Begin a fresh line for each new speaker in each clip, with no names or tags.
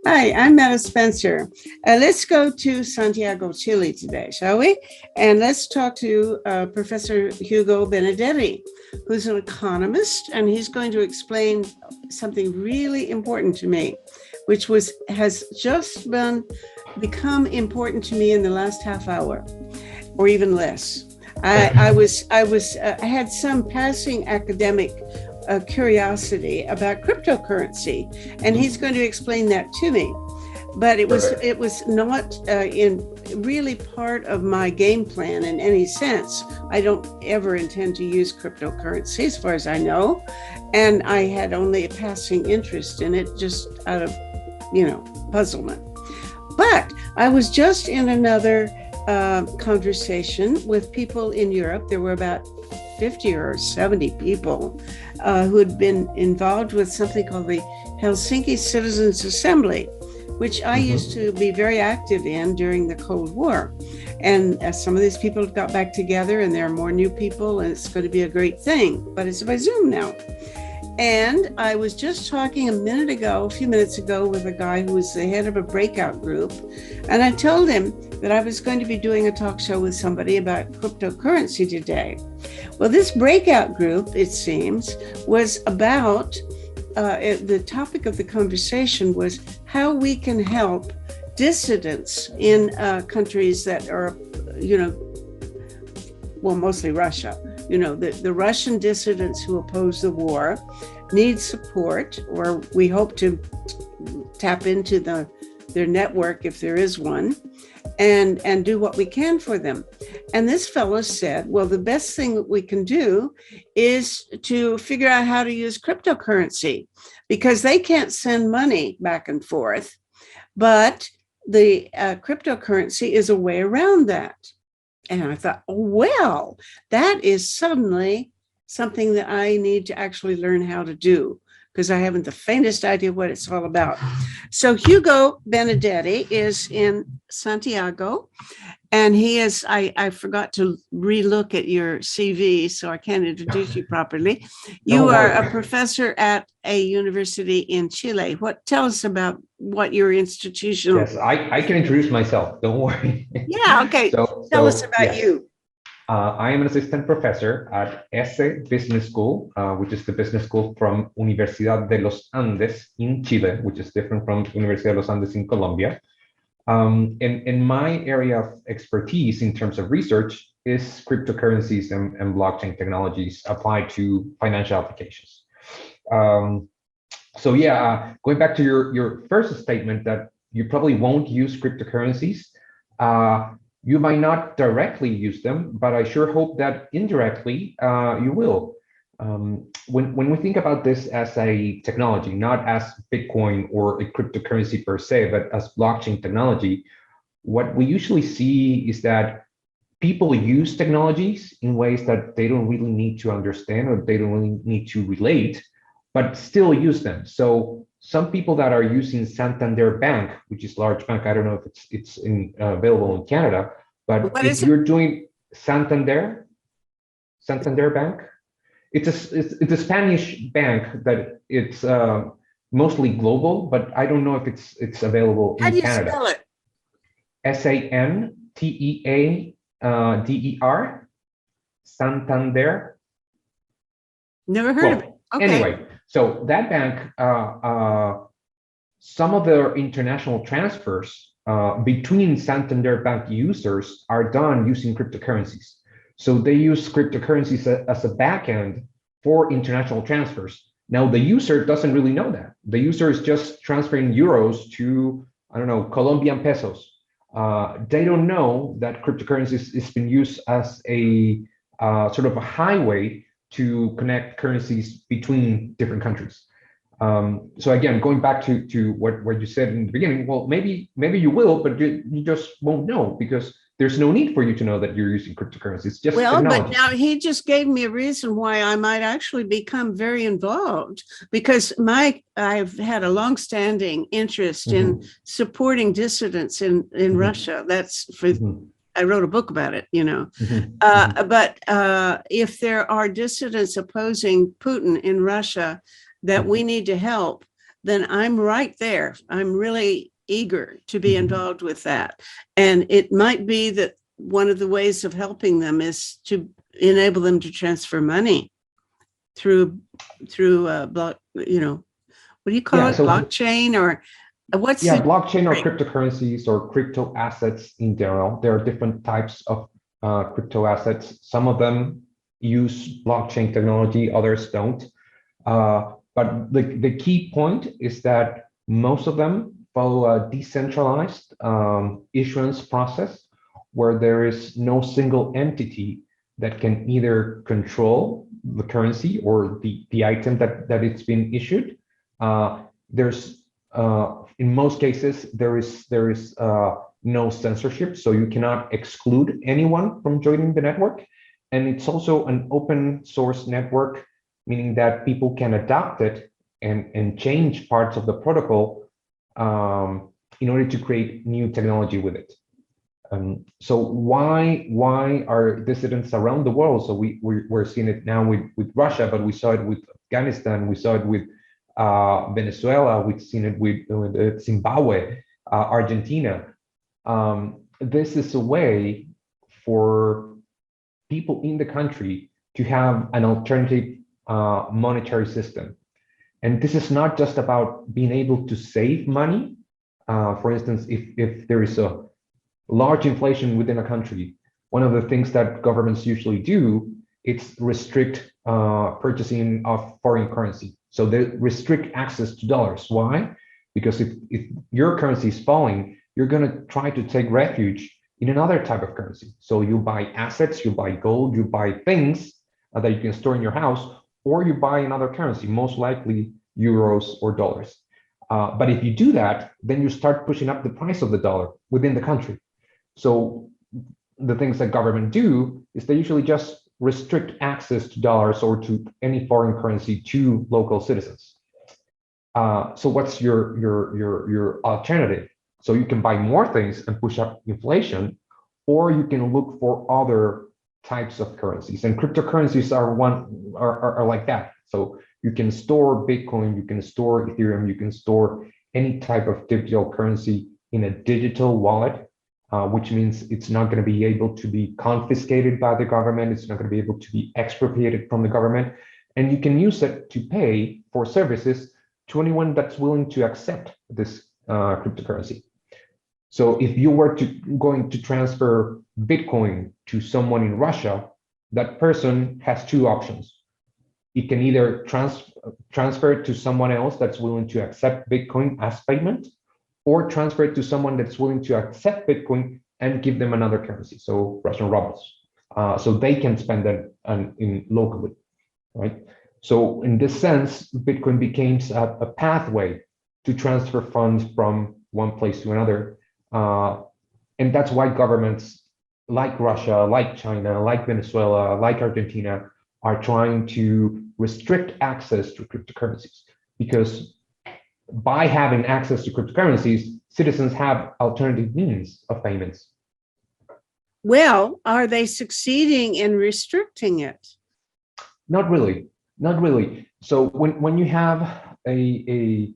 Hi, I'm Meta Spencer. Let's go to Santiago, Chile today, shall we? And let's talk to Professor Hugo Benedetti, who's an economist, and he's going to explain something really important to me, which has just become important to me in the last half hour, or even less. I had some passing academic curiosity about cryptocurrency, and he's going to explain that to me. But it was not in really part of my game plan in any sense. I don't ever intend to use cryptocurrency, as far as I know, and I had only a passing interest in it, just out of puzzlement. But I was just in another conversation with people in Europe. There were about 50 or 70 people who had been involved with something called the Helsinki Citizens Assembly, which I used to be very active in during the Cold War. And some of these people have got back together, and there are more new people, and it's going to be a great thing, but it's by Zoom now. And I was just talking a few minutes ago, with a guy who was the head of a breakout group. And I told him that I was going to be doing a talk show with somebody about cryptocurrency today. Well, this breakout group, it seems, was about, the topic of the conversation was how we can help dissidents in countries that are, mostly Russia. The Russian dissidents who oppose the war need support, or we hope to tap into their network, if there is one, and do what we can for them. And this fellow said, well, the best thing that we can do is to figure out how to use cryptocurrency, because they can't send money back and forth, but the cryptocurrency is a way around that. And I thought, well, that is suddenly something that I need to actually learn how to do, because I haven't the faintest idea what it's all about. So Hugo Benedetti is in Santiago, and he is, I forgot to relook at your CV, so I can't introduce you properly. You are a professor at a university in Chile. Tell us about what your institutional...
Yes, I can introduce myself, don't worry.
Yeah, okay. Tell us about you.
I am an assistant professor at ESE Business School, which is the business school from Universidad de los Andes in Chile, which is different from Universidad de los Andes in Colombia. And my area of expertise in terms of research is cryptocurrencies and blockchain technologies applied to financial applications. Going back to your first statement that you probably won't use cryptocurrencies, you might not directly use them, but I sure hope that indirectly you will. When we think about this as a technology, not as Bitcoin or a cryptocurrency per se, but as blockchain technology, what we usually see is that people use technologies in ways that they don't really need to understand, or they don't really need to relate, but still use them. So some people that are using Santander Bank, which is a large bank, I don't know if it's available in Canada, but if you're doing Santander Bank, it's a Spanish bank that it's mostly global, but I don't know if it's available in Canada.
How do you spell it?
Santander, Santander.
Never heard of it. Okay.
Anyway, so that bank, some of their international transfers between Santander Bank users are done using cryptocurrencies. So they use cryptocurrencies as a backend for international transfers. Now, the user doesn't really know that. The user is just transferring euros to, I don't know, Colombian pesos. They don't know that cryptocurrencies is being used as a sort of a highway to connect currencies between different countries. So again, going back to what you said in the beginning, well, maybe you will, but you just won't know, because there's no need for you to know that you're using cryptocurrencies. It's just technology.
But now he just gave me a reason why I might actually become very involved, because I've had a longstanding interest in supporting dissidents in Russia. That's for I wrote a book about it, But if there are dissidents opposing Putin in Russia that we need to help, then I'm right there. I'm really eager to be involved with that. And it might be that one of the ways of helping them is to enable them to transfer money through block, what do you call it?
So
blockchain, or what's
blockchain or cryptocurrencies or crypto assets in general. There are different types of crypto assets. Some of them use blockchain technology, others don't. But the key point is that most of them follow a decentralized issuance process where there is no single entity that can either control the currency or the item that it's been issued. There's in most cases there is no censorship, so you cannot exclude anyone from joining the network, and it's also an open source network, meaning that people can adapt it and change parts of the protocol in order to create new technology with it. So why are dissidents around the world? So we're seeing it now with Russia, but we saw it with Afghanistan, we saw it with Venezuela, we've seen it with Zimbabwe, Argentina. This is a way for people in the country to have an alternative monetary system. And this is not just about being able to save money. For instance, if there is a large inflation within a country, one of the things that governments usually do is restrict purchasing of foreign currency. So they restrict access to dollars. Why? Because if your currency is falling, you're going to try to take refuge in another type of currency. So you buy assets, you buy gold, you buy things that you can store in your house, or you buy another currency, most likely euros or dollars. But if you do that, then you start pushing up the price of the dollar within the country. So the things that government do is they usually just restrict access to dollars or to any foreign currency to local citizens. So what's your alternative? So you can buy more things and push up inflation, or you can look for other types of currencies. And cryptocurrencies are like that. So you can store Bitcoin, you can store Ethereum, you can store any type of digital currency in a digital wallet, which means it's not going to be able to be confiscated by the government. It's not going to be able to be expropriated from the government. And you can use it to pay for services to anyone that's willing to accept this cryptocurrency. So if you were going to transfer Bitcoin to someone in Russia, that person has two options. It can either transfer it to someone else that's willing to accept Bitcoin as payment, or transfer it to someone that's willing to accept Bitcoin and give them another currency, so Russian rubles, so they can spend that in locally, right? So in this sense, Bitcoin becomes a pathway to transfer funds from one place to another. And that's why governments like Russia, like China, like Venezuela, like Argentina are trying to restrict access to cryptocurrencies, because by having access to cryptocurrencies, citizens have alternative means of payments.
Well, are they succeeding in restricting it?
Not really, not really. So when you have a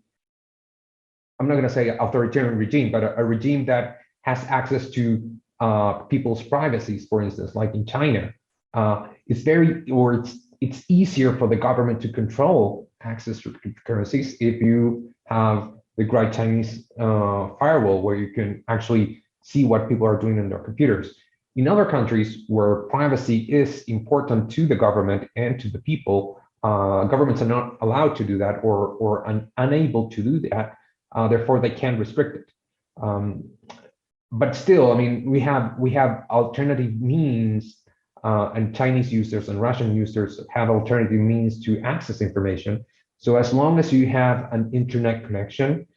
I'm not going to say authoritarian regime, but a regime that has access to people's privacies, for instance, like in China, it's easier for the government to control access to cryptocurrencies if you have the Great Chinese firewall, where you can actually see what people are doing on their computers. In other countries where privacy is important to the government and to the people, governments are not allowed to do that, or unable to do that. Therefore, they can restrict it. But still, I mean, we have alternative means, and Chinese users and Russian users have alternative means to access information. So as long as you have an internet connection,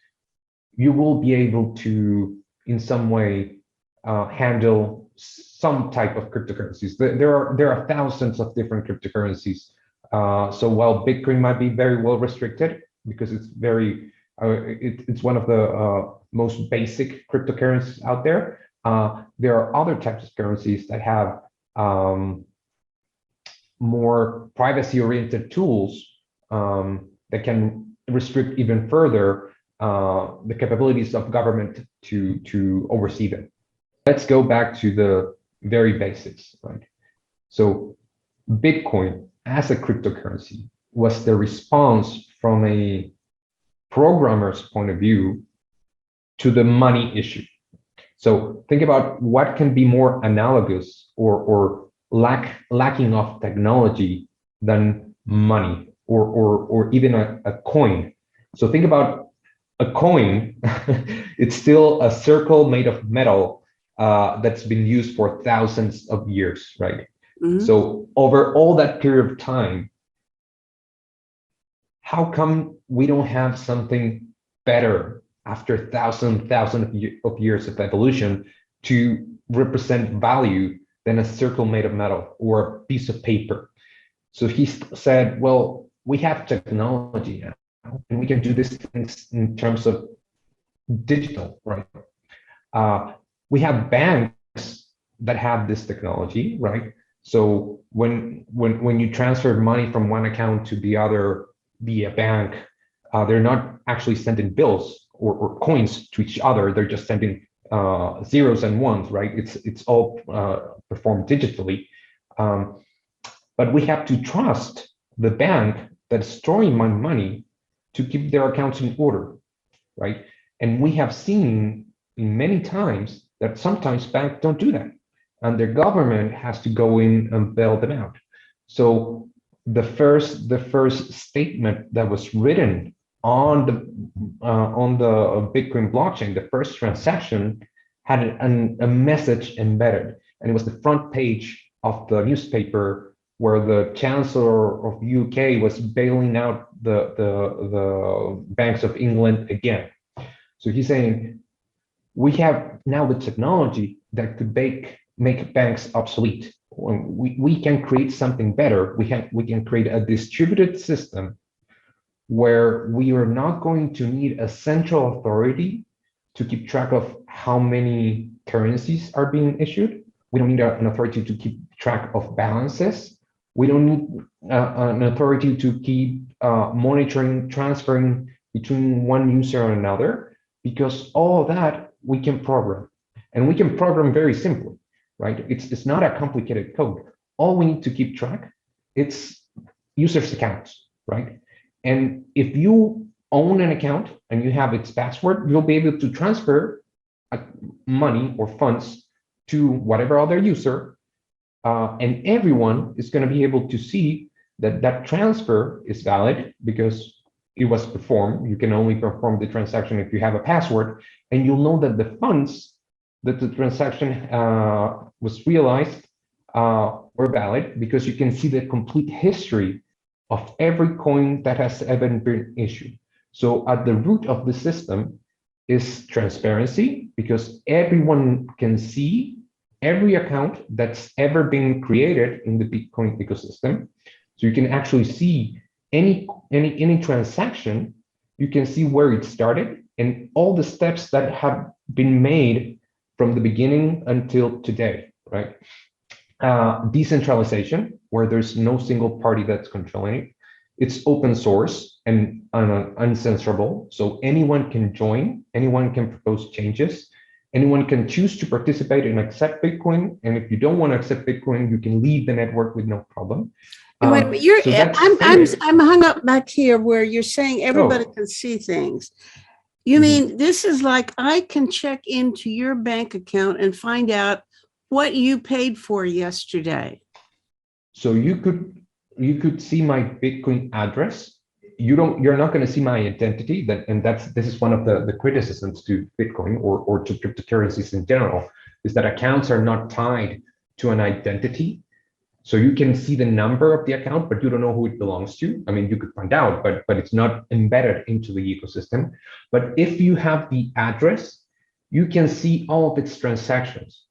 you will be able to, in some way, handle some type of cryptocurrencies. There are thousands of different cryptocurrencies. So while Bitcoin might be very well restricted because it's it's one of the most basic cryptocurrencies out there, there are other types of currencies that have more privacy-oriented tools that can restrict even further the capabilities of government to oversee them. Let's go back to the very basics, right? So Bitcoin as a cryptocurrency was the response from a programmer's point of view to the money issue. So think about what can be more analogous or lacking of technology than money or even a coin. So think about a coin. It's still a circle made of metal that's been used for thousands of years, right? Mm-hmm. So over all that period of time, how come we don't have something better after thousands of years of evolution to represent value than a circle made of metal or a piece of paper? So he said, well, we have technology now, and we can do these things in terms of digital, right? We have banks that have this technology, right? So when you transfer money from one account to the other via bank, they're not actually sending bills or coins to each other. They're just sending zeros and ones, right? It's all performed digitally. But we have to trust the bank that's storing my money to keep their accounts in order, right? And we have seen in many times that sometimes banks don't do that, and the government has to go in and bail them out. So the first statement that was written on the Bitcoin blockchain, the first transaction had a message embedded, and it was the front page of the newspaper where the Chancellor of UK was bailing out the banks of England again. So he's saying, we have now the technology that could make banks obsolete. We can create something better. We can create a distributed system where we are not going to need a central authority to keep track of how many currencies are being issued. We don't need an authority to keep track of balances. We don't need an authority to keep monitoring, transferring between one user and another, because all of that we can program. And we can program very simply, right? It's not a complicated code. All we need to keep track, it's users' accounts, right? And if you own an account and you have its password, you'll be able to transfer money or funds to whatever other user, and everyone is going to be able to see that that transfer is valid because it was performed. You can only perform the transaction if you have a password, and you'll know that the funds that the transaction was realized were valid because you can see the complete history of every coin that has ever been issued. So at the root of the system is transparency, because everyone can see every account that's ever been created in the Bitcoin ecosystem. So you can actually see any transaction, you can see where it started and all the steps that have been made from the beginning until today, right? Decentralization, where there's no single party that's controlling it. It's open source and uncensorable, so anyone can join, anyone can propose changes, anyone can choose to participate and accept Bitcoin, and if you don't want to accept Bitcoin, you can leave the network with no problem.
I'm hung up back here where you're saying everybody can see things. You mean this is like I can check into your bank account and find out what you paid for yesterday?
So you could see my Bitcoin address. You're not going to see my identity. This is one of the criticisms to Bitcoin or to cryptocurrencies in general, is that accounts are not tied to an identity. So you can see the number of the account, but you don't know who it belongs to. I mean, you could find out, but it's not embedded into the ecosystem. But if you have the address, you can see all of its transactions.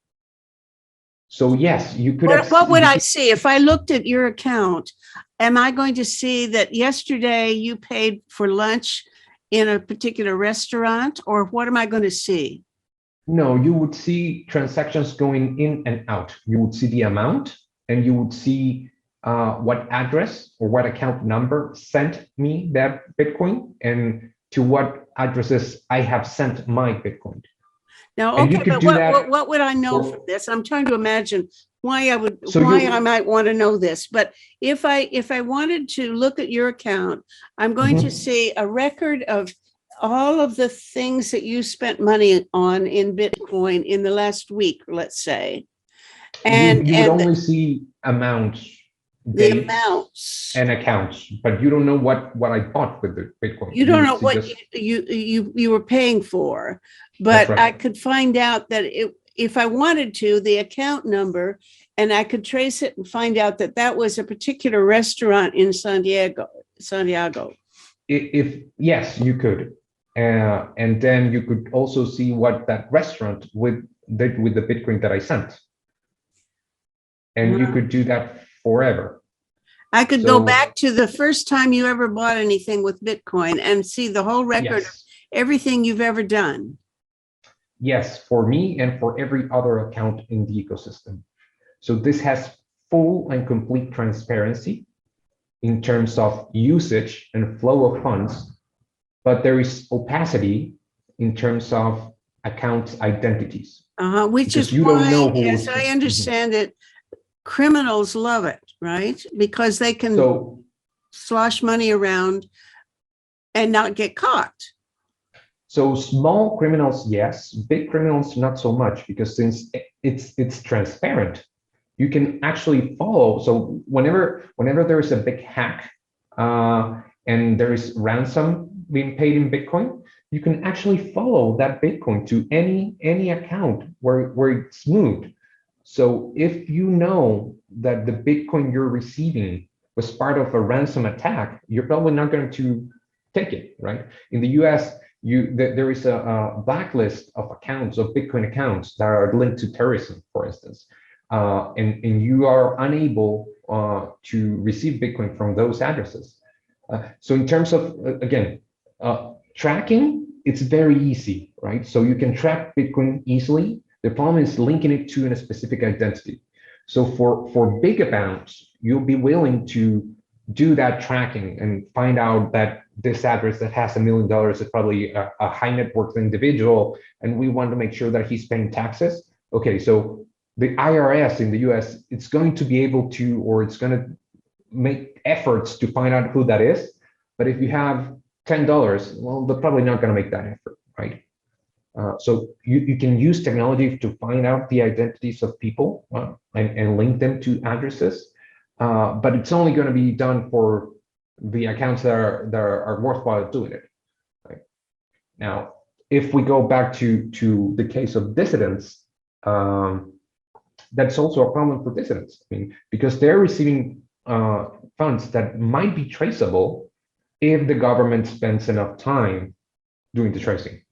So yes, you could.
What would I see if I looked at your account? Am I going to see that yesterday you paid for lunch in a particular restaurant, or what am I going to see?
No, you would see transactions going in and out. You would see the amount, and you would see what address or what account number sent me that Bitcoin and to what addresses I have sent my Bitcoin.
Now,
And
okay,
you could
but
do that
what would I know from
for,
this? I'm trying to imagine why
so
I might want to know this. But if I wanted to look at your account, I'm going to see a record of all of the things that you spent money on in Bitcoin in the last week, let's say,
you would
and
only see amounts,
the
dates,
amounts.
and accounts, but you don't know what I bought with the Bitcoin.
You
You
don't
would
know
see
what
just
you were paying for,
that's
but I
right.
could find out that if I wanted to, the account number, and I could trace it and find out that that was a particular restaurant in Santiago. Santiago.
If yes, you could, and then you could also see what that restaurant did with the Bitcoin that I sent, and you could do that forever.
I could go
So
back to the first time you ever bought anything with Bitcoin and see the whole record of
yes,
everything you've ever done.
yes, for me and for every other account in the ecosystem. So this has full and complete transparency in terms of usage and flow of funds, but there is opacity in terms of account identities
Which
because
is
you don't
why,
know who
as
is.
I understand it, criminals love it, right? Because they can
So
slosh money around and not get caught.
so small criminals, yes. Big criminals, not so much, because since it's transparent, you can actually follow. So whenever there is a big hack and there is ransom being paid in Bitcoin, you can actually follow that Bitcoin to any account where it's moved. So if you know that the Bitcoin you're receiving was part of a ransom attack, you're probably not going to take it, right? In the US, there is a blacklist of accounts, of Bitcoin accounts that are linked to terrorism, for instance, and you are unable to receive Bitcoin from those addresses. So in terms of again tracking, it's very easy, right? So you can track Bitcoin easily. The problem is linking it to a specific identity. So for big amounts, you'll be willing to do that tracking and find out that this address that has $1 million is probably a high net worth individual, and we want to make sure that he's paying taxes. Okay, so the IRS in the US, it's going to be able to, or it's going to make efforts to find out who that is. But if you have $10, well, they're probably not going to make that effort, right? So you can use technology to find out the identities of people and link them to addresses, but it's only going to be done for the accounts that are worthwhile doing it. Right? Now, if we go back to the case of dissidents, that's also a problem for dissidents. I mean, because they're receiving funds that might be traceable if the government spends enough time doing the tracing.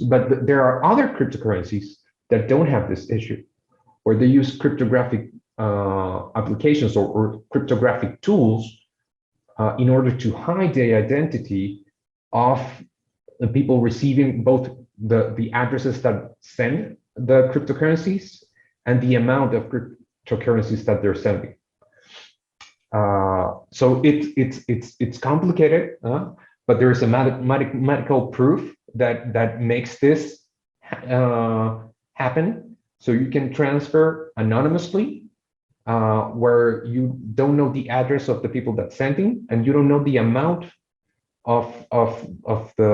But there are other cryptocurrencies that don't have this issue, where they use cryptographic applications or cryptographic tools in order to hide the identity of the people receiving both the addresses that send the cryptocurrencies and the amount of cryptocurrencies that they're sending. So it's complicated, but there is a medical proof that makes this happen. So you can transfer anonymously, where you don't know the address of the people that's sending, and you don't know the amount of the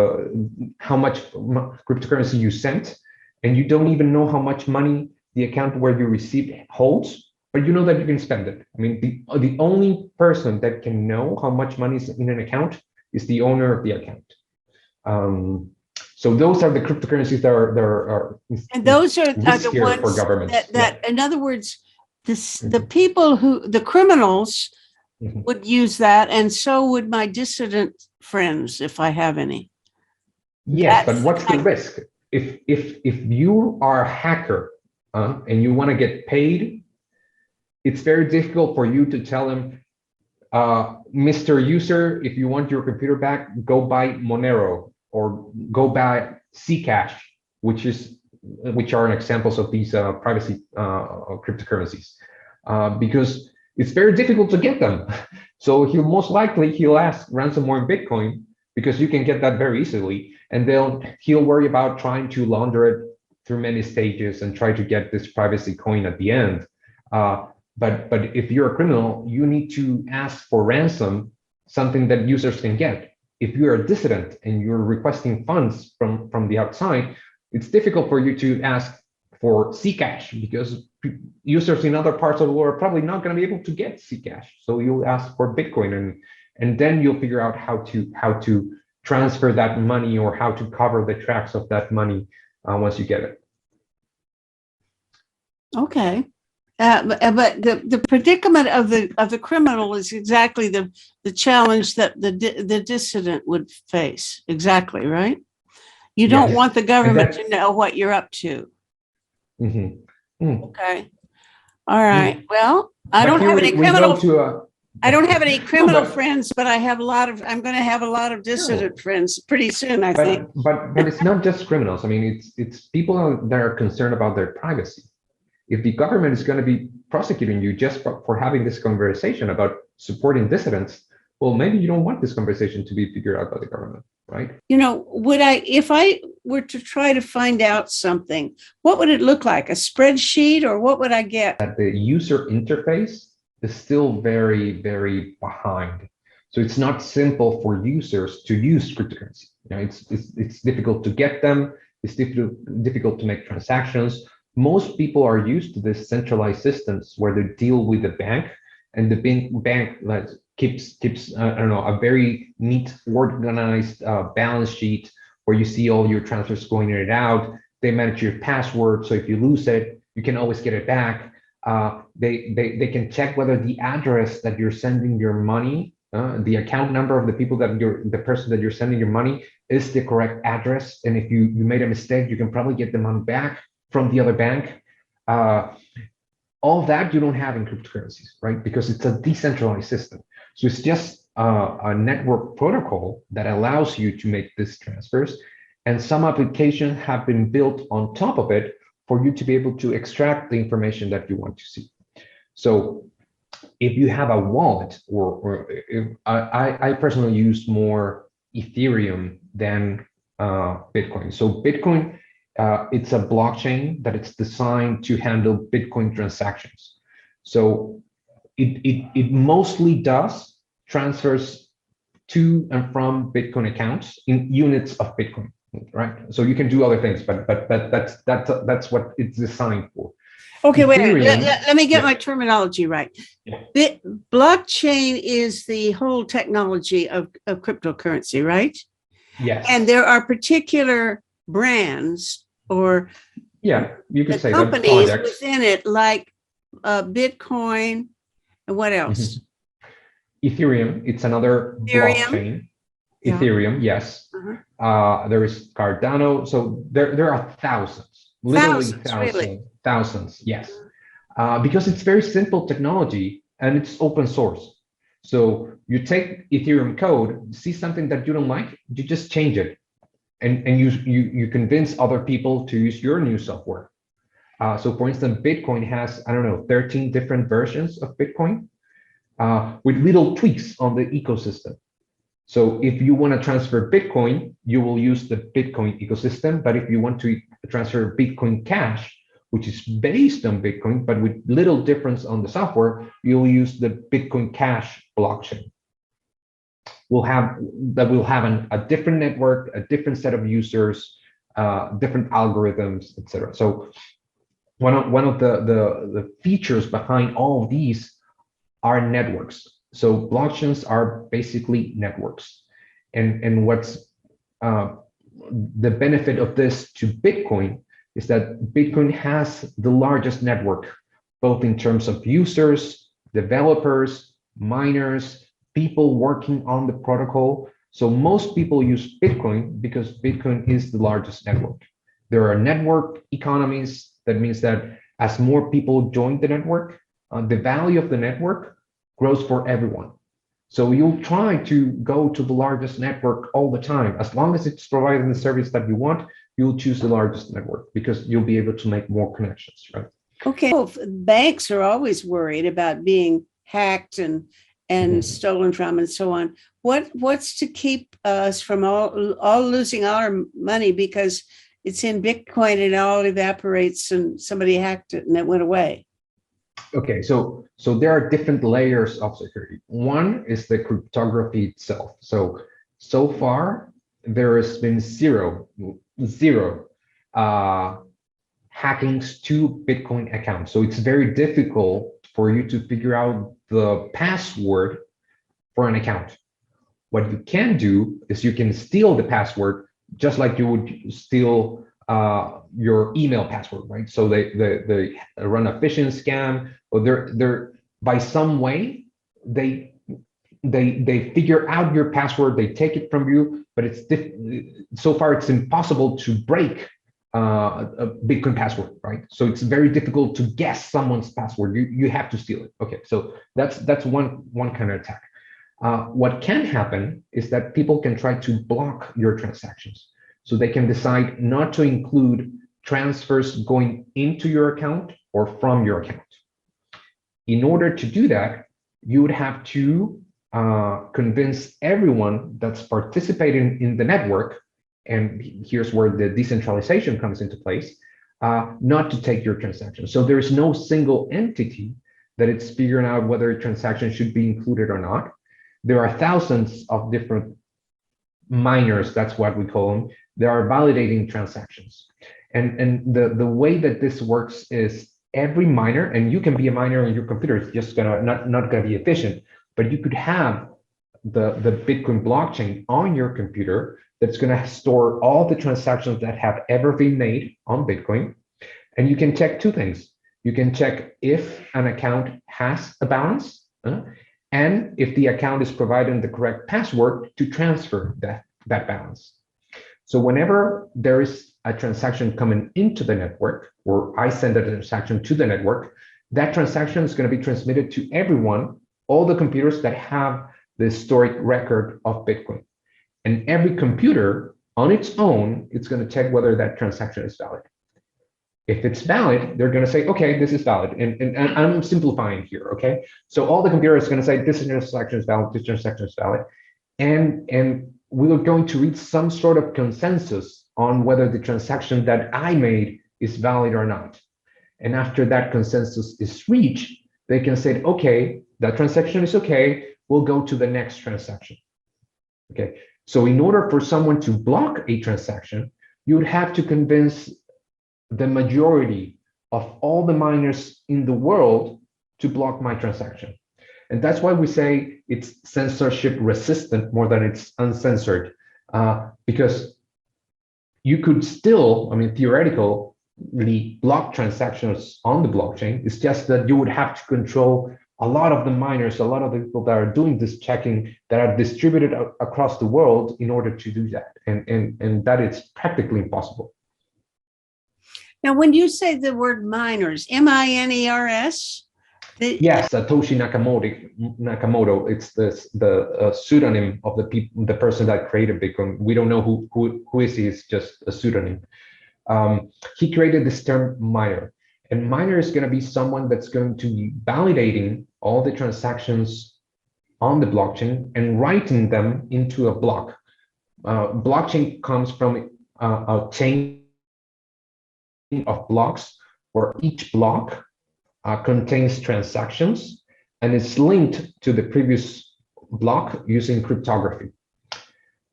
how much cryptocurrency you sent, and you don't even know how much money the account where you received holds. But you know that you can spend it. I mean, the only person that can know how much money is in an account is the owner of the account. So those are the cryptocurrencies that are
and those are the
riskier for
ones
governments.
that in other words, the people the criminals would use that, and so would my dissident friends if I have any.
Yes, but what's the risk? If you are a hacker and you want to get paid, it's very difficult for you to tell them, Mr. User, if you want your computer back, go buy Monero or go buy Zcash, which are examples of these privacy cryptocurrencies, because it's very difficult to get them. So he'll ask ransomware in Bitcoin because you can get that very easily, and he'll worry about trying to launder it through many stages and try to get this privacy coin at the end. But if you're a criminal, you need to ask for ransom, something that users can get. If you're a dissident and you're requesting funds from the outside, it's difficult for you to ask for Zcash because users in other parts of the world are probably not going to be able to get Zcash. So you'll ask for Bitcoin, and then you'll figure out how to transfer that money or how to cover the tracks of that money once you get it.
Okay. But the predicament of the criminal is exactly the challenge that the dissident would face. Exactly, right? You don't want the government to know what you're up to. Okay. All right. Well, I don't have any criminal. I don't have any criminal friends, but I'm going to have a lot of dissident friends pretty soon, I think.
But it's not just criminals. I mean, it's people that are concerned about their privacy. If the government is going to be prosecuting you just for having this conversation about supporting dissidents, well, maybe you don't want this conversation to be figured out by the government, right?
If I were to try to find out something, what would it look like? A spreadsheet, or what would I get?
That the user interface is still very, very behind. So it's not simple for users to use cryptocurrency. It's difficult to get them. It's difficult to make transactions. Most people are used to this centralized systems where they deal with the bank, and the bank keeps a very neat, organized balance sheet where you see all your transfers going in and out. They manage your password, so if you lose it, you can always get it back. They can check whether the address that you're sending your money, the account number of the person that you're sending your money is the correct address. And if you made a mistake, you can probably get the money back from the other bank. All that you don't have in cryptocurrencies, right? Because it's a decentralized system. So it's just a network protocol that allows you to make these transfers. And some applications have been built on top of it for you to be able to extract the information that you want to see. So if you have a wallet, I personally use more Ethereum than Bitcoin. So Bitcoin, it's a blockchain that it's designed to handle Bitcoin transactions. So it mostly does transfers to and from Bitcoin accounts in units of Bitcoin, right? So you can do other things, but that's what it's designed for.
Okay, wait. Let me get my terminology right. Yeah. Blockchain is the whole technology of cryptocurrency, right?
Yes.
And there are particular brands or
you could say
companies within it, like Bitcoin, and what else?
Ethereum, it's another blockchain. Yeah. Ethereum, yes. There is Cardano. So there are thousands, literally thousands, yes. Because it's very simple technology and it's open source. So you take Ethereum code, see something that you don't like, you just change it. And you convince other people to use your new software. So for instance, Bitcoin has, 13 different versions of Bitcoin with little tweaks on the ecosystem. So if you want to transfer Bitcoin, you will use the Bitcoin ecosystem. But if you want to transfer Bitcoin Cash, which is based on Bitcoin, but with little difference on the software, you'll use the Bitcoin Cash blockchain. We'll have a different network, a different set of users, different algorithms, etc. So one of the features behind all of these are networks. So blockchains are basically networks, and what's the benefit of this to Bitcoin is that Bitcoin has the largest network, both in terms of users, developers, miners, people working on the protocol. So most people use Bitcoin because Bitcoin is the largest network. There are network economies. That means that as more people join the network, the value of the network grows for everyone. So you'll try to go to the largest network all the time. As long as it's providing the service that you want, you'll choose the largest network because you'll be able to make more connections, right?
Okay. Well, banks are always worried about being hacked and stolen from and so on. What's to keep us from all losing all our money because it's in Bitcoin and it all evaporates and somebody hacked it and it went away?
Okay, so there are different layers of security. One is the cryptography itself. So far there has been zero hackings to Bitcoin accounts. So it's very difficult for you to figure out the password for an account. What you can do is you can steal the password just like you would steal your email password, right? So they run a phishing scam, or they're by some way they figure out your password, they take it from you, but so far it's impossible to break a Bitcoin password, right? So it's very difficult to guess someone's password. You have to steal it. Okay, so that's one kind of attack. What can happen is that people can try to block your transactions. So they can decide not to include transfers going into your account or from your account. In order to do that, you would have to convince everyone that's participating in the network, and here's where the decentralization comes into place, not to take your transaction. So there's no single entity that it's figuring out whether a transaction should be included or not. There are thousands of different miners, that's what we call them. There are validating transactions. And the way that this works is every miner, and you can be a miner on your computer, it's just not gonna be efficient, but you could have the Bitcoin blockchain on your computer that's gonna store all the transactions that have ever been made on Bitcoin. And you can check two things. You can check if an account has a balance, and if the account is providing the correct password to transfer that balance. So whenever there is a transaction coming into the network, or I send a transaction to the network, that transaction is going to be transmitted to everyone, all the computers that have the historic record of Bitcoin. And every computer on its own, it's going to check whether that transaction is valid. If it's valid, they're going to say, okay, this is valid. And I'm simplifying here, okay? So all the computers are going to say, this transaction is valid, this transaction is valid. And we are going to reach some sort of consensus on whether the transaction that I made is valid or not. And after that consensus is reached, they can say, okay, that transaction is okay, we'll go to the next transaction. Okay, so in order for someone to block a transaction, you would have to convince the majority of all the miners in the world to block my transaction. And that's why we say it's censorship resistant more than it's uncensored, because you could still, I mean, theoretically block transactions on the blockchain. It's just that you would have to control a lot of the miners, a lot of the people that are doing this checking that are distributed across the world in order to do that. And that is practically impossible.
Now, when you say the word miners, M-I-N-E-R-S?
Yes, Satoshi Nakamoto. It's the pseudonym of the person that created Bitcoin. We don't know who is he. It's just a pseudonym. He created this term miner, and miner is going to be someone that's going to be validating all the transactions on the blockchain and writing them into a block. Blockchain comes from a chain of blocks where each block contains transactions and is linked to the previous block using cryptography.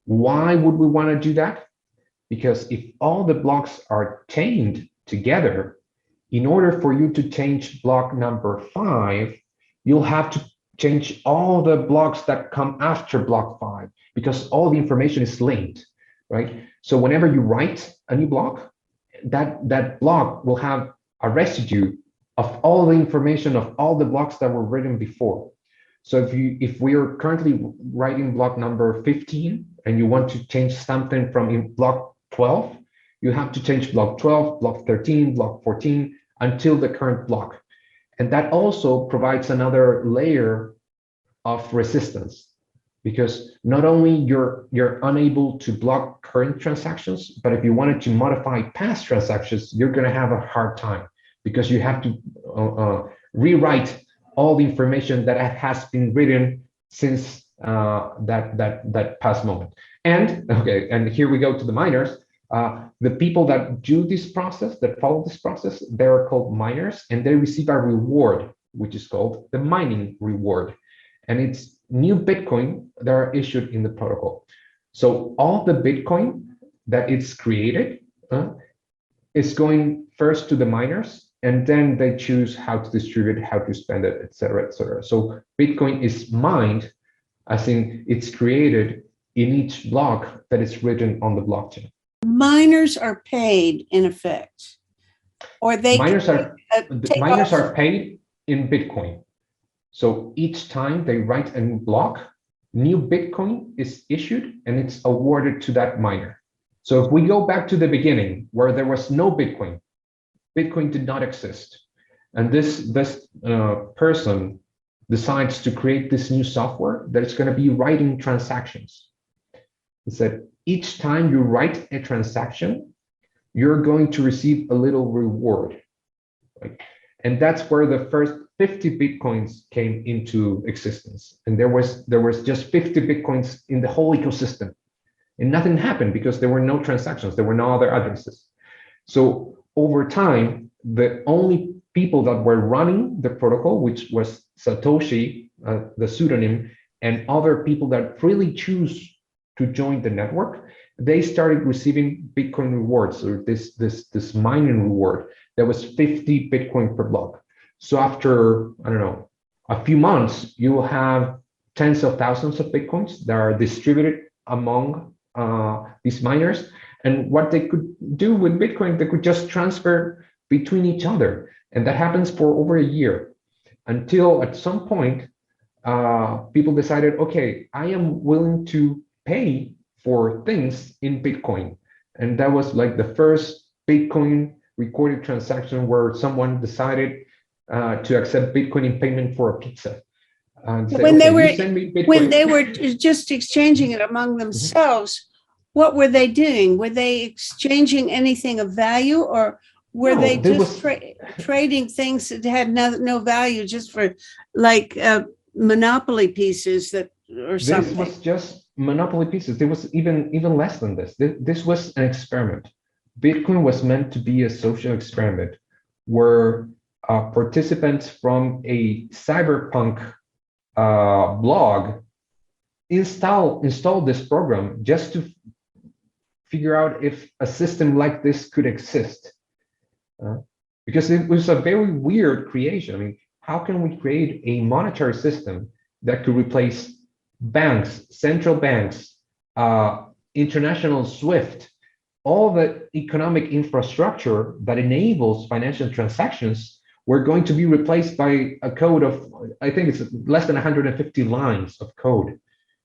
Why would we want to do that? Because if all the blocks are chained together, in order for you to change block number 5, you'll have to change all the blocks that come after block 5, because all the information is linked, right? So whenever you write a new block, that block will have a residue of all the information of all the blocks that were written before. So if we are currently writing block number 15 and you want to change something from block 12, you have to change block 12, block 13, block 14 until the current block. And that also provides another layer of resistance, because not only you're unable to block current transactions, but if you wanted to modify past transactions, you're going to have a hard time, because you have to rewrite all the information that has been written since that past moment. And okay, and here we go to the miners. The people that do this process, that follow this process, they're called miners, and they receive a reward, which is called the mining reward. And it's new Bitcoin that are issued in the protocol. So all the Bitcoin that it's created is going first to the miners, and then they choose how to distribute, how to spend it, et cetera, et cetera. So Bitcoin is mined, as in it's created in each block that is written on the blockchain.
Miners are paid in effect, or they
miners
take
are paid in Bitcoin. So each time they write a new block, new Bitcoin is issued and it's awarded to that miner. So if we go back to the beginning where there was no Bitcoin, Bitcoin did not exist, and this person decides to create this new software that is going to be writing transactions. He said, each time you write a transaction, you're going to receive a little reward. Right? And that's where the first 50 Bitcoins came into existence. And there was just 50 Bitcoins in the whole ecosystem. And nothing happened because there were no transactions, there were no other addresses. So over time, the only people that were running the protocol, which was Satoshi, the pseudonym, and other people that freely choose to join the network, they started receiving Bitcoin rewards, or this mining reward that was 50 Bitcoin per block. So after, I don't know, a few months, you will have tens of thousands of Bitcoins that are distributed among these miners. And what they could do with Bitcoin, they could just transfer between each other. And that happens for over a year, until at some point, people decided, okay, I am willing to pay for things in Bitcoin. And that was like the first Bitcoin recorded transaction where someone decided to accept Bitcoin in payment for a pizza.
Say, when they were just exchanging it among themselves, what were they doing? Were they exchanging anything of value, or were they just trading things that had no value, just for like monopoly pieces that or something?
This was just monopoly pieces. There was even less than this. This was an experiment. Bitcoin was meant to be a social experiment where participants from a cyberpunk blog installed this program just to figure out if a system like this could exist. Because it was a very weird creation. I mean, how can we create a monetary system that could replace banks, central banks, international SWIFT, all the economic infrastructure that enables financial transactions were going to be replaced by a code of, I think it's less than 150 lines of code,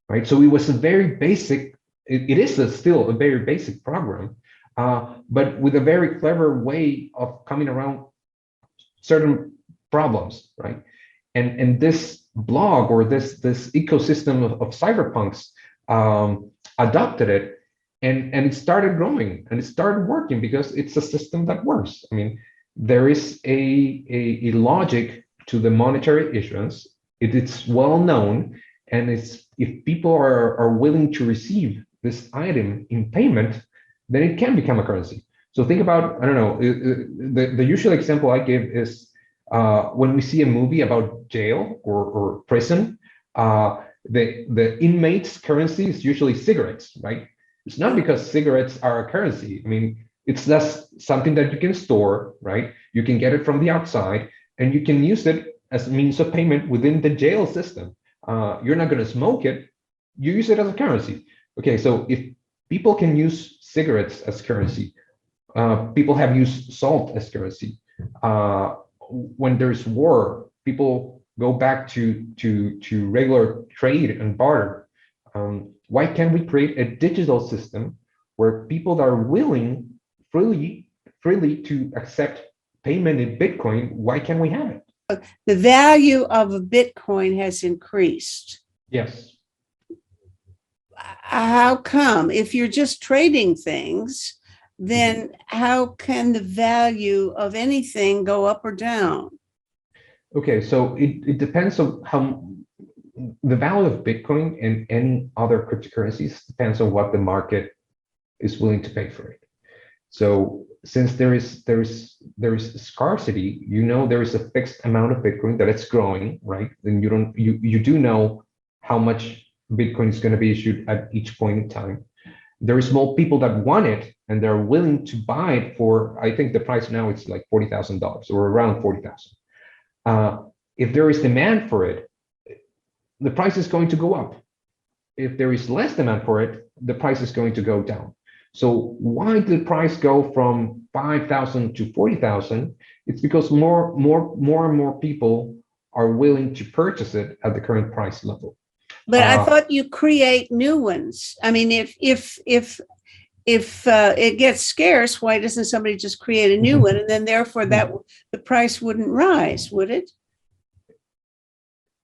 right? So it was a very basic, it is still a very basic program, but with a very clever way of coming around certain problems, right? And this blog, or this ecosystem of cyberpunks adopted it, and it started growing, and it started working because it's a system that works. I mean, there is a logic to the monetary issuance. It's well known, and it's, if people are willing to receive this item in payment, then it can become a currency. So think about, I don't know, the usual example I give is when we see a movie about jail or prison, the inmates' currency is usually cigarettes, right? It's not because cigarettes are a currency. I mean, it's just something that you can store, right? You can get it from the outside, and you can use it as a means of payment within the jail system. You're not going to smoke it. You use it as a currency. Okay, so if people can use cigarettes as currency, people have used salt as currency. When there's war, people go back to regular trade and barter. Why can't we create a digital system where people that are willing freely to accept payment in Bitcoin? Why can't we have it?
The value of a Bitcoin has increased.
Yes.
How come? If you're just trading things, then how can the value of anything go up or down?
Okay, so it depends on how the value of Bitcoin and any other cryptocurrencies depends on what the market is willing to pay for it. So since there is scarcity, there is a fixed amount of Bitcoin that it's growing, right? Then you do know how much Bitcoin is going to be issued at each point in time. There is more people that want it and they're willing to buy it for, I think the price now it's like $40,000 or around 40,000. If there is demand for it, the price is going to go up. If there is less demand for it, the price is going to go down. So why did the price go from 5,000 to 40,000? It's because more and more people are willing to purchase it at the current price level.
But I thought you create new ones. I mean, if it gets scarce, why doesn't somebody just create a new one, and then therefore that the price wouldn't rise, would it?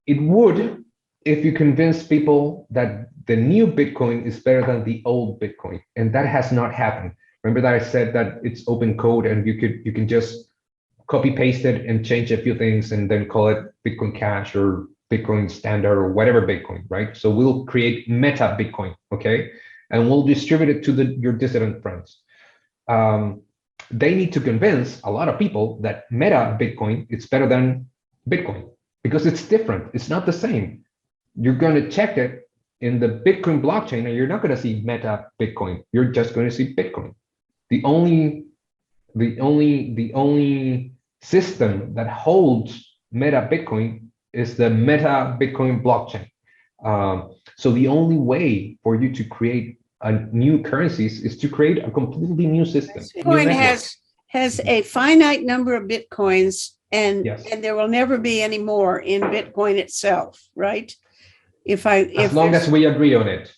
It would, if you convince people that the new Bitcoin is better than the old Bitcoin, and that has not happened. Remember that I said that it's open code and you can just copy paste it and change a few things and then call it Bitcoin Cash or Bitcoin Standard or whatever Bitcoin, right? So we'll create meta Bitcoin, okay, and we'll distribute it to your dissident friends. They need to convince a lot of people that meta Bitcoin is better than Bitcoin because it's different. It's not the same. You're going to check it in the Bitcoin blockchain and you're not going to see meta Bitcoin. You're just going to see Bitcoin. The only system that holds meta Bitcoin is the meta Bitcoin blockchain. So the only way for you to create a new currencies is to create a completely new system.
Bitcoin has a finite number of Bitcoins, and
Yes.
and there will never be any more in Bitcoin itself, right?
As long as we agree on it.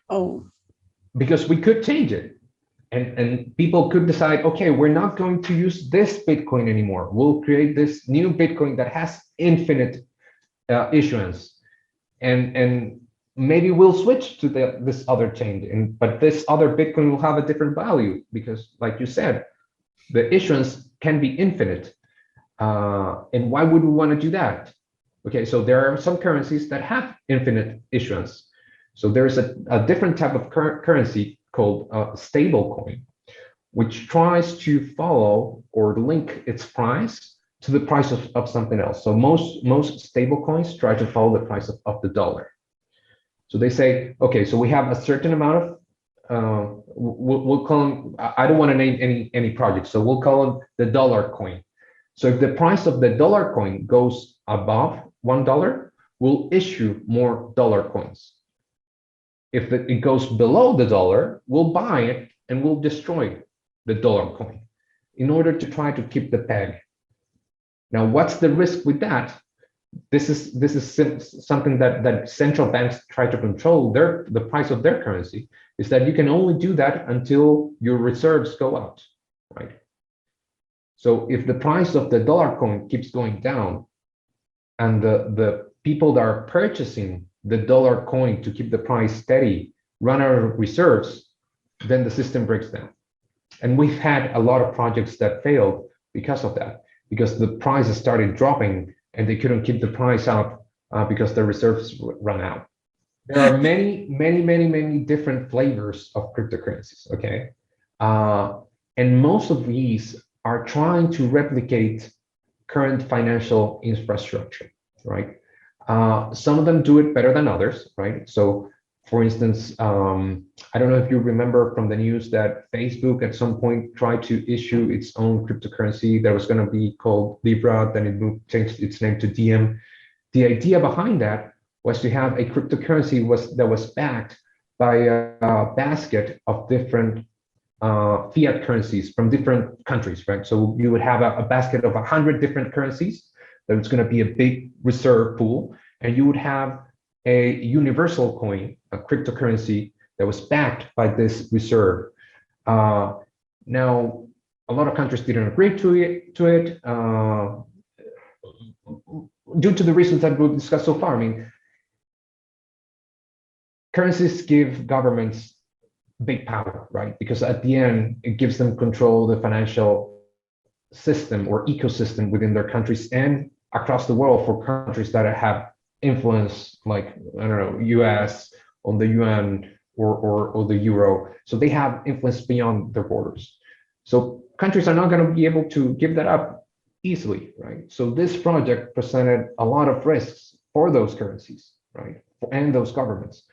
Oh.
Because we could change it. And people could decide, okay, we're not going to use this Bitcoin anymore. We'll create this new Bitcoin that has infinite issuance. And maybe we'll switch to this other chain. But this other Bitcoin will have a different value because, like you said, the issuance can be infinite. And why would we want to do that? Okay, so there are some currencies that have infinite issuance. So there's a different type of currency called stable coin, which tries to follow or link its price to the price of something else. So most stable coins try to follow the price of the dollar. So they say, okay, so we have a certain amount of, we'll call them, I don't want to name any projects, so we'll call them the dollar coin. So if the price of the dollar coin goes above $1, we'll issue more dollar coins. If it goes below the dollar, we'll buy it and we'll destroy the dollar coin in order to try to keep the peg. Now, what's the risk with that? This is something that central banks try to control the price of their currency, is that you can only do that until your reserves go out, right? So if the price of the dollar coin keeps going down and the people that are purchasing the dollar coin to keep the price steady run out of reserves, then the system breaks down. And we've had a lot of projects that failed because of that, because the prices started dropping and they couldn't keep the price up because the reserves run out. There are many different flavors of cryptocurrencies, okay? And most of these are trying to replicate current financial infrastructure, right? Some of them do it better than others, right? So for instance, I don't know if you remember from the news that Facebook at some point tried to issue its own cryptocurrency that was going to be called Libra, then it changed its name to Diem. The idea behind that was to have a cryptocurrency that was backed by a basket of different fiat currencies from different countries, right? So you would have a basket of 100 different currencies that was going to be a big reserve pool, and you would have a universal coin, a cryptocurrency that was backed by this reserve. Now, a lot of countries didn't agree to it due to the reasons that we've discussed so far. I mean, currencies give governments big power, right? Because at the end, it gives them control of the financial system or ecosystem within their countries and across the world for countries that have influence, like, I don't know, US on the UN or the euro. So they have influence beyond their borders. So countries are not going to be able to give that up easily, right? So this project presented a lot of risks for those currencies, right? And those governments,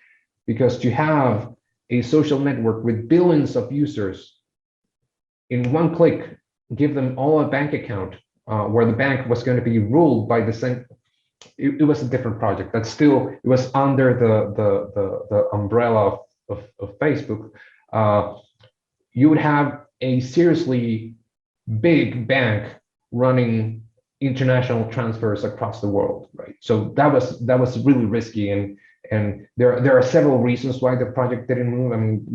because to have a social network with billions of users in one click, give them all a bank account where the bank was going to be ruled by the same. It was a different project, but still it was under the umbrella of Facebook. You would have a seriously big bank running international transfers across the world, right? So that was really risky, and there are several reasons why the project didn't move. I mean,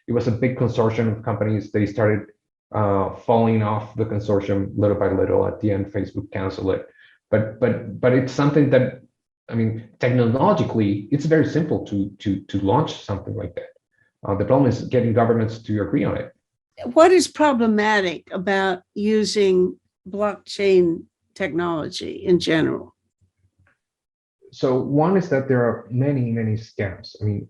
it was a big consortium of companies. They started falling off the consortium little by little. At the end, Facebook canceled it. But it's something that, I mean, technologically, it's very simple to launch something like that. The problem is getting governments to agree on it.
What is problematic about using blockchain technology in general?
So one is that there are many scams. I mean,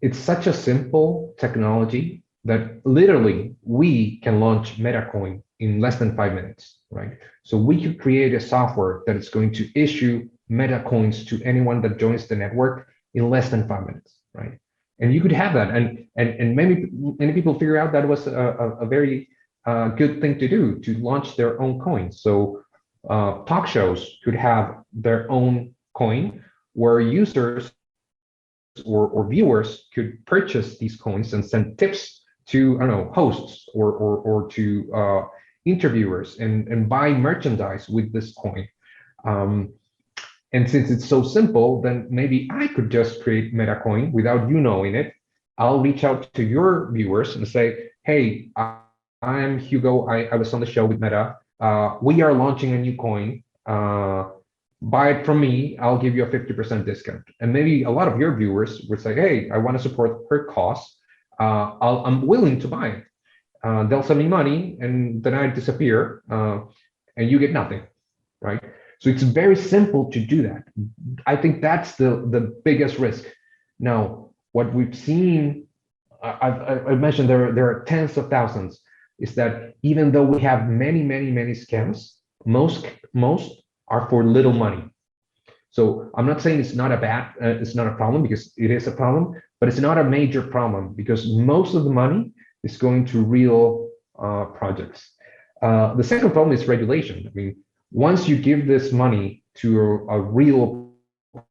it's such a simple technology that literally we can launch MetaCoin in less than 5 minutes, right? So we could create a software that is going to issue MetaCoins to anyone that joins the network in less than 5 minutes, right? And you could have that, and many people figure out that was a very good thing to do, to launch their own coins. So talk shows could have their own coin where users or viewers could purchase these coins and send tips to, I don't know, hosts or to interviewers and buy merchandise with this coin. And since it's so simple, then maybe I could just create MetaCoin without you knowing it. I'll reach out to your viewers and say, hey, I'm Hugo. I was on the show with Meta. We are launching a new coin. Buy it from me. I'll give you a 50% discount. And maybe a lot of your viewers would say, hey, I want to support her cause. I'm willing to buy it. They'll send me money, and then I disappear, and you get nothing, right? So it's very simple to do that. I think that's the biggest risk. Now, what we've seen, I've mentioned there are tens of thousands, is that even though we have many scams, most are for little money. So I'm not saying it's not a problem, because it is a problem, but it's not a major problem because most of the money is going to real projects. The second problem is regulation. I mean, once you give this money to a real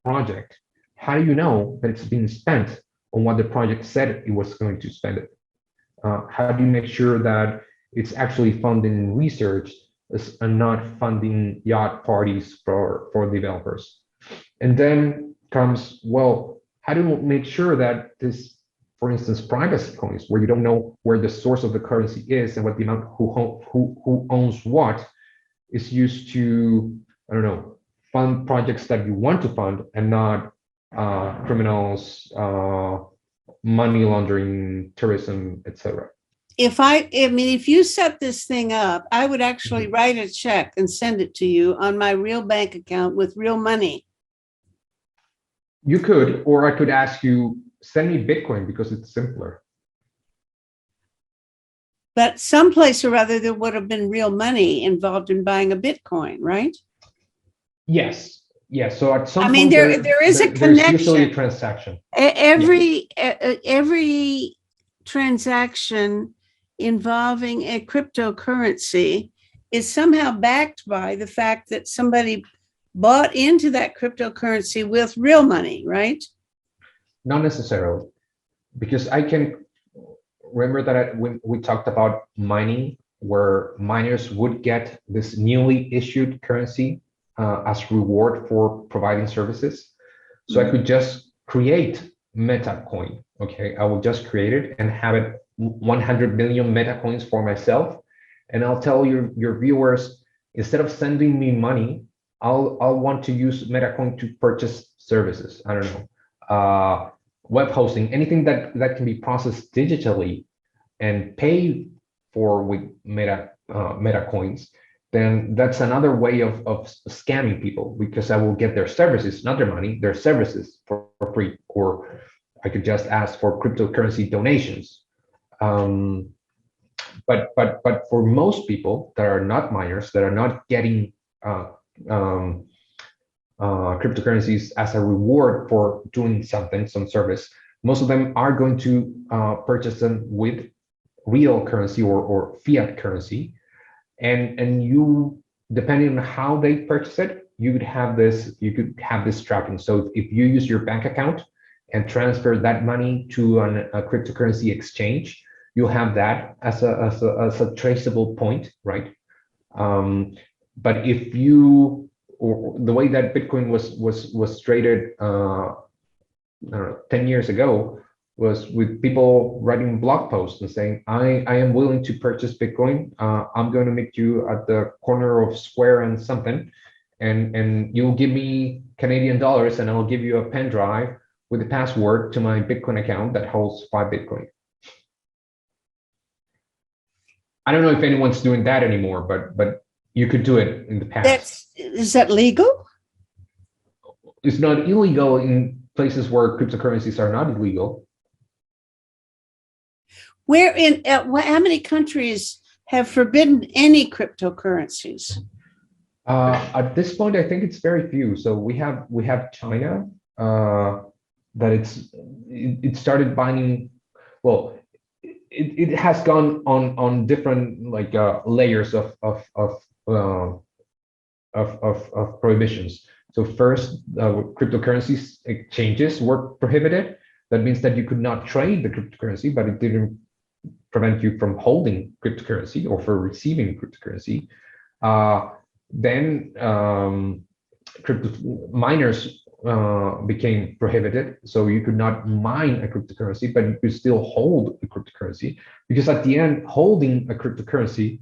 project, how do you know that it's being spent on what the project said it was going to spend it? How do you make sure that it's actually funding research and not funding yacht parties for developers? And then comes, well, how do you make sure that this, for instance, privacy coins, where you don't know where the source of the currency is and what the amount, who owns what, is used to, I don't know, fund projects that you want to fund and not criminals, money laundering, terrorism, etc.
If you set this thing up, I would actually write a check and send it to you on my real bank account with real money.
You could, or I could ask you, send me Bitcoin, because it's simpler.
But someplace or other, there would have been real money involved in buying a Bitcoin, right?
Yes. So at some
point, there is a connection.
There's usually a transaction.
Every transaction involving a cryptocurrency is somehow backed by the fact that somebody bought into that cryptocurrency with real money, right?
Not necessarily, because I can remember that when we talked about mining, where miners would get this newly issued currency as reward for providing services. So I could just create MetaCoin. Okay, I will just create it and have it 100 million MetaCoins for myself, and I'll tell your viewers, instead of sending me money, I'll want to use MetaCoin to purchase services. I don't know, web hosting, anything that can be processed digitally and paid for with MetaCoins. then that's another way of scamming people, because I will get their services, not their money, their services for free, or I could just ask for cryptocurrency donations. Um, but for most people that are not miners, that are not getting uh, um, cryptocurrencies as a reward for doing something, some service, most of them are going to purchase them with real currency or fiat currency, and you, depending on how they purchase it, you could have this tracking. So if you use your bank account and transfer that money to a cryptocurrency exchange, you'll have that as a traceable point, right? But if you, or the way that Bitcoin was traded 10 years ago, was with people writing blog posts and saying, I am willing to purchase Bitcoin. I'm going to meet you at the corner of Square and something, and you'll give me Canadian dollars, and I'll give you a pen drive with the password to my Bitcoin account that holds 5 Bitcoin. I don't know if anyone's doing that anymore, but you could do it in the past.
Is that legal?
It's not illegal in places where cryptocurrencies are not illegal.
Where in how many countries have forbidden any cryptocurrencies?
At this point, I think it's very few. So we have China, that it started banning. Well, it has gone on different like layers of prohibitions. So first, cryptocurrencies exchanges were prohibited. That means that you could not trade the cryptocurrency, but it didn't prevent you from holding cryptocurrency or for receiving cryptocurrency. Then crypto miners became prohibited, so you could not mine a cryptocurrency, but you could still hold a cryptocurrency, because at the end, holding a cryptocurrency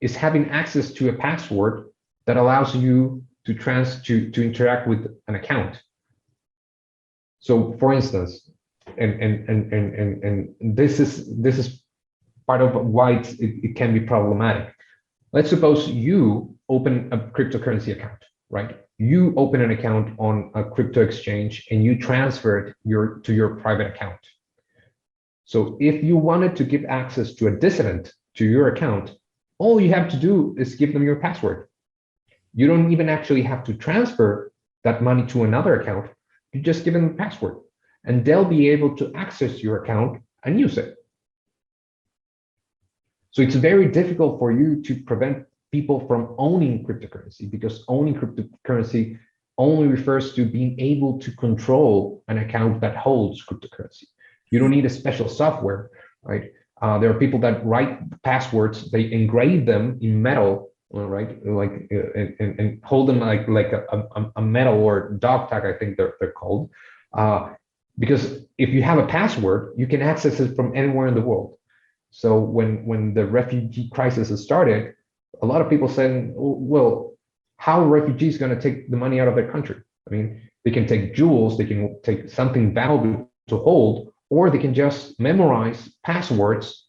is having access to a password that allows you to interact with an account. So, for instance, and this is part of why it can be problematic. Let's suppose you open a cryptocurrency account, right? You open an account on a crypto exchange and you transfer it to your private account. So if you wanted to give access to a dissident to your account, all you have to do is give them your password. You don't even actually have to transfer that money to another account. You just give them the password, and they'll be able to access your account and use it. So it's very difficult for you to prevent people from owning cryptocurrency, because owning cryptocurrency only refers to being able to control an account that holds cryptocurrency. You don't need a special software, right? There are people that write passwords, they engrave them in metal, right? Like and hold them like a metal or dog tag, I think they're called. Because if you have a password, you can access it from anywhere in the world. So when the refugee crisis started, a lot of people saying, well, how are refugees going to take the money out of their country? I mean, they can take jewels, they can take something valuable to hold, or they can just memorize passwords.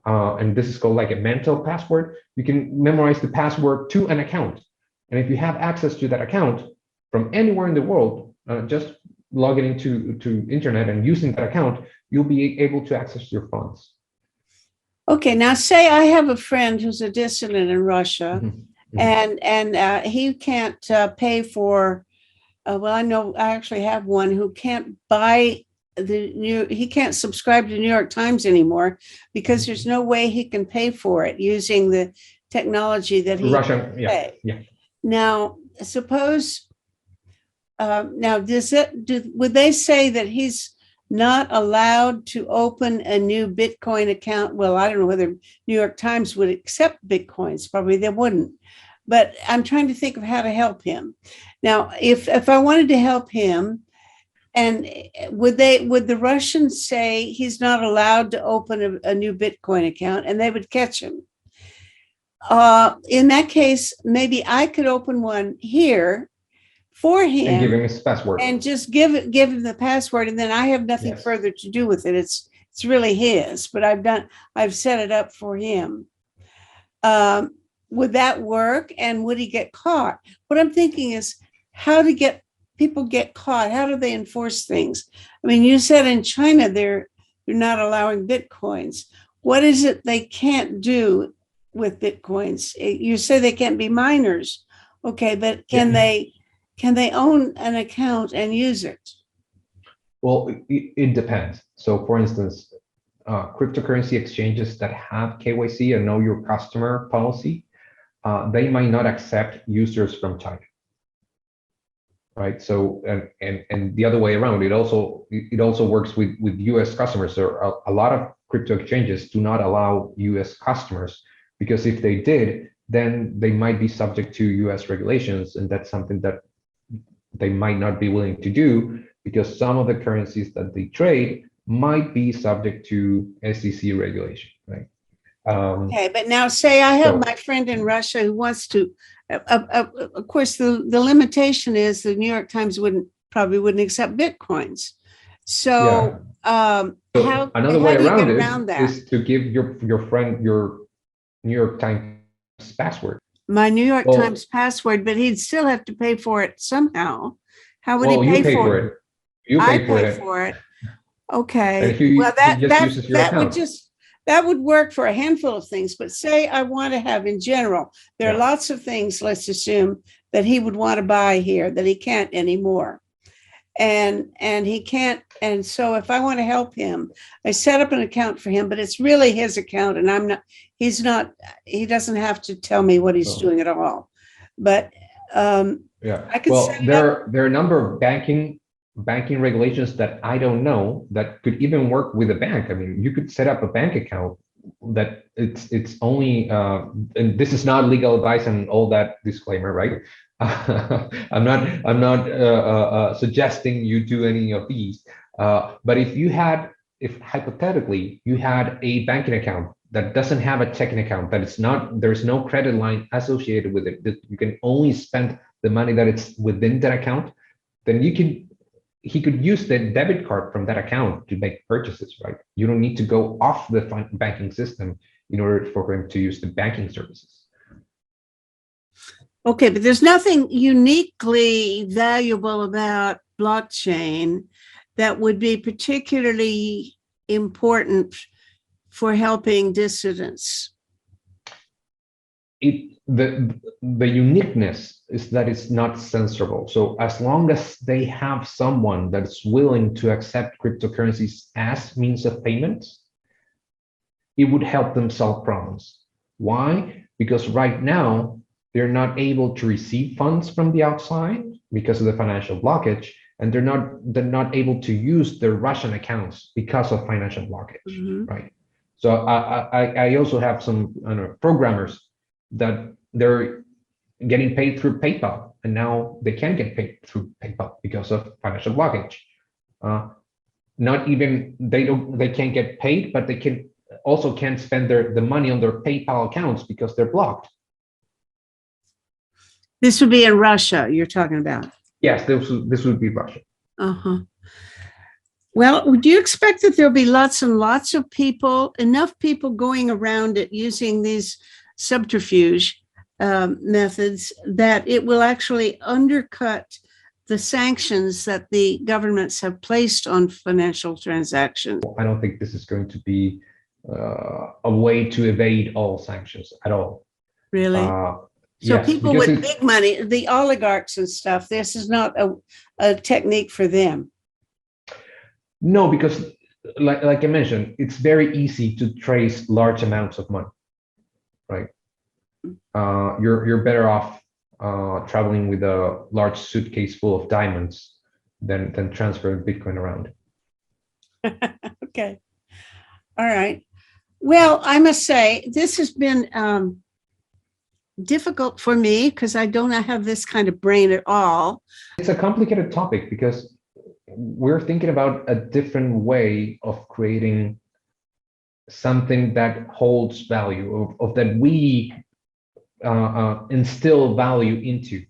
And this is called like a mental password. You can memorize the password to an account. And if you have access to that account from anywhere in the world, just logging into internet and using that account, you'll be able to access your funds.
Okay, now say I have a friend who's a dissident in Russia,
Mm-hmm.
and he can't pay for. Well, I know I actually have one who can't buy he can't subscribe to New York Times anymore because there's no way he can pay for it using the technology that he
Russia, yeah.
Now, suppose now would they say that he's not allowed to open a new Bitcoin account? Well, I don't know whether New York Times would accept Bitcoins. Probably they wouldn't. But I'm trying to think of how to help him. Now, if I wanted to help him, and would the Russians say he's not allowed to open a new Bitcoin account, and they would catch him? In that case, maybe I could open one here for him
and give him his password,
and just give him the password, and then I have nothing further to do with it. It's really his, but I've set it up for him. would that work? And would he get caught? What I'm thinking is how to get people get caught. How do they enforce things? I mean, you said in China they're not allowing bitcoins. What is it they can't do with bitcoins? You say they can't be miners. Okay, but can they own an account and use it?
Well, it depends. So, for instance, cryptocurrency exchanges that have KYC and know your customer policy, they might not accept users from China, right? So, and the other way around, it also works with U.S. customers. There are a lot of crypto exchanges do not allow U.S. customers because if they did, then they might be subject to U.S. regulations, and that's something that they might not be willing to do because some of the currencies that they trade might be subject to SEC regulation, right?
Okay, but now say I have
So
my friend in Russia who wants to. Of course, the limitation is the New York Times probably wouldn't accept bitcoins.
yeah,
So
so another
how
way
do you get
around it
around that?
is to give your friend your New York Times password.
My New York
Well,
Times password, but he'd still have to pay for it somehow. How would he
well, you
pay
pay
for
for
it?
it. You
I
pay for
pay
it,
for it.
and
Okay. Well,
he just uses your
that would
account.
just that would work for a handful of things. But say I want to have in general, there are
Yeah.
lots of things. Let's assume that he would want to buy here that he can't anymore, and he can't. And so if I want to help him, I set up an account for him, but it's really his account, and I'm not. He's not. He doesn't have to tell me what he's
Oh.
doing at all. But
Yeah.
I could set
Well,
it up.
there are a number of banking regulations that I don't know that could even work with a bank. I mean, you could set up a bank account that it's only and this is not legal advice and all that disclaimer, right? I'm not suggesting you do any of these. But if hypothetically you had a banking account that doesn't have a checking account, that it's not, there's no credit line associated with it, that you can only spend the money that it's within that account, then he could use the debit card from that account to make purchases, right? You don't need to go off the banking system in order for him to use the banking services.
Okay, but there's nothing uniquely valuable about blockchain that would be particularly important for helping dissidents.
The uniqueness is that it's not censorable. So as long as they have someone that's willing to accept cryptocurrencies as means of payment, it would help them solve problems. Why? Because right now they're not able to receive funds from the outside because of the financial blockage, and they're not able to use their Russian accounts because of financial blockage, right? So I also have some programmers that they're getting paid through PayPal, and now they can't get paid through PayPal because of financial blockage. Not even they can't get paid, but they can't spend the money on their PayPal accounts because they're blocked.
This would be in Russia you're talking about.
Yes, this would be Russia.
Uh-huh. Well, do you expect that there'll be lots and lots of people, enough people going around it using these subterfuge methods that it will actually undercut the sanctions that the governments have placed on financial transactions?
I don't think this is going to be a way to evade all sanctions at all.
Really? So
Yes,
people with big money, the oligarchs and stuff, this is not a technique for them.
No, because like I mentioned, it's very easy to trace large amounts of money, right? You're better off traveling with a large suitcase full of diamonds than transferring Bitcoin around.
Okay. All right. Well, I must say, this has been difficult for me because I don't have this kind of brain at all.
It's a complicated topic because we're thinking about a different way of creating something that holds value, of that we instill value into.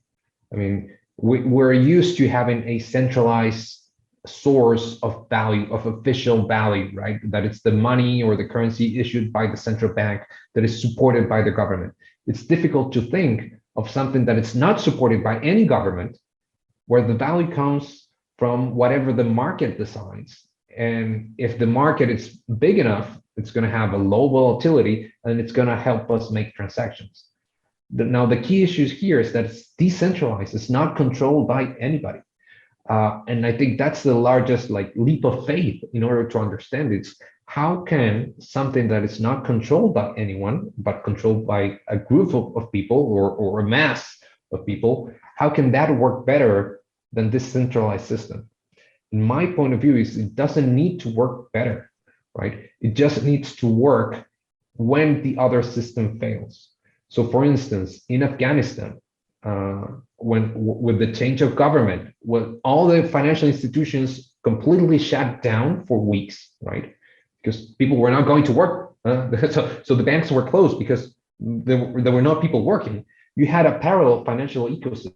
I mean, we're used to having a centralized source of value, of official value, right? That it's the money or the currency issued by the central bank that is supported by the government. it's difficult to think of something that is not supported by any government, where the value comes from whatever the market decides. And if the market is big enough, it's going to have a low volatility and it's going to help us make transactions. Now, the key issues here is that it's decentralized, it's not controlled by anybody. And I think that's the largest leap of faith in order to understand it. How can something that is not controlled by anyone, but controlled by a group of people or a mass of people, how can that work better than this centralized system? In my point of view, is it doesn't need to work better, right? It just needs to work when the other system fails. So for instance, in Afghanistan, when with the change of government, when all the financial institutions completely shut down for weeks, right? Because people were not going to work. So the banks were closed because there were no people working. You had a parallel financial ecosystem.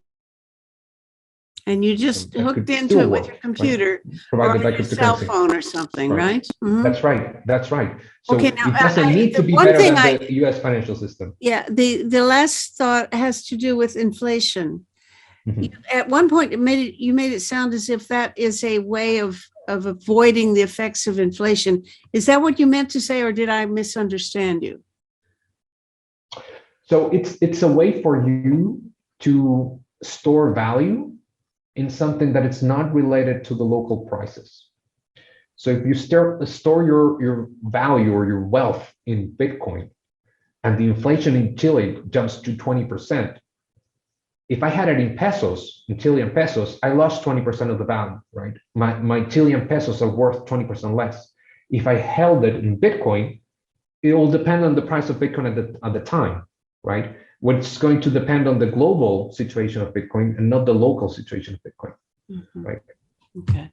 And you just hooked into it with your computer, right? Or your cell phone or something, right?
Mm-hmm. That's right. That's right. So
okay, now,
it doesn't need to be better than the U.S. financial system.
Yeah. The last thought has to do with inflation. Mm-hmm. At one point, you made it sound as if that is a way of avoiding the effects of inflation. Is that what you meant to say, or did I misunderstand you?
So it's a way for you to store value in something that it's not related to the local prices. So if you store your value or your wealth in Bitcoin, and the inflation in Chile jumps to 20%, if I had it in pesos, in Chilean pesos, I lost 20% of the value, right? My Chilean pesos are worth 20% less. If I held it in Bitcoin, it will depend on the price of Bitcoin at the time, right? What's going to depend on the global situation of Bitcoin and not the local situation of Bitcoin, right?
Okay.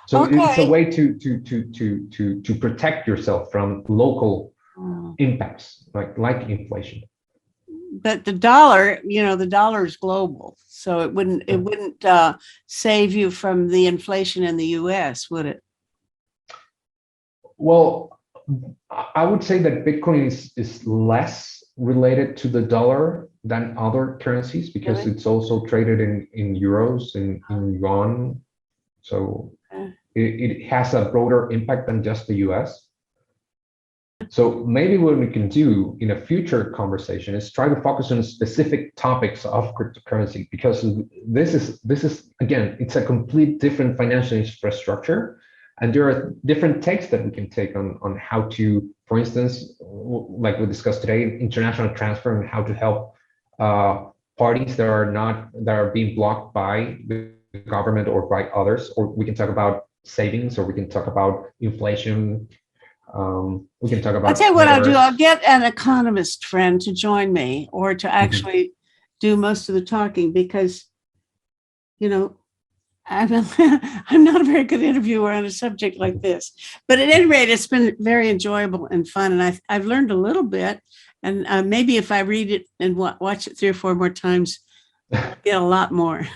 So it's a way to protect yourself from local impacts, like inflation.
But the dollar, the dollar is global, so it wouldn't save you from the inflation in the U.S., would it?
Well, I would say that Bitcoin is less related to the dollar than other currencies because really? It's also traded in euros, in yuan. So it has a broader impact than just the US. So maybe what we can do in a future conversation is try to focus on specific topics of cryptocurrency, because this is again, it's a complete different financial infrastructure. And there are different takes that we can take on how to, for instance, like we discussed today, international transfer and how to help parties that are being blocked by the government or by others. Or we can talk about savings, or we can talk about inflation. We can talk about.
I'll tell you what I'll do. I'll get an economist friend to join me, or to actually do most of the talking, because, I'm not a very good interviewer on a subject like this, but at any rate, it's been very enjoyable and fun. And I've learned a little bit, and maybe if I read it and watch it 3 or 4 more times, I'll get a lot more.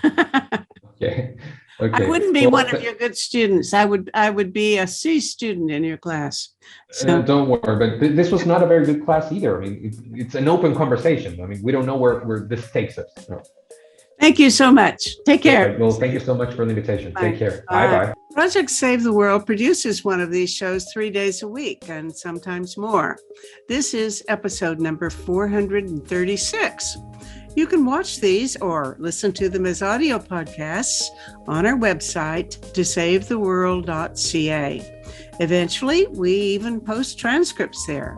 Okay.
I wouldn't be one of your good students. I would be a C student in your class. So
don't worry, but this was not a very good class either. I mean, it's an open conversation. I mean, we don't know where this takes us. No.
Thank you so much. Take care.
Well, thank you so much for the invitation. Bye. Take care. Bye-bye.
Project Save the World produces one of these shows 3 days a week, and sometimes more. This is episode number 436. You can watch these or listen to them as audio podcasts on our website, tosavetheworld.ca. Eventually, we even post transcripts there.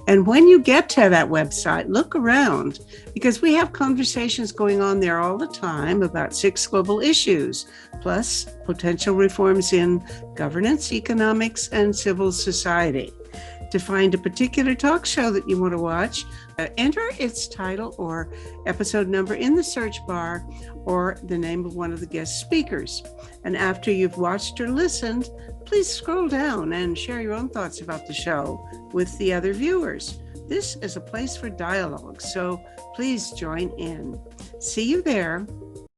And when you get to that website, look around, because we have conversations going on there all the time about 6 global issues, plus potential reforms in governance, economics, and civil society. To find a particular talk show that you want to watch, enter its title or episode number in the search bar, or the name of one of the guest speakers. And after you've watched or listened, please scroll down and share your own thoughts about the show with the other viewers. This is a place for dialogue, so please join in. See you there.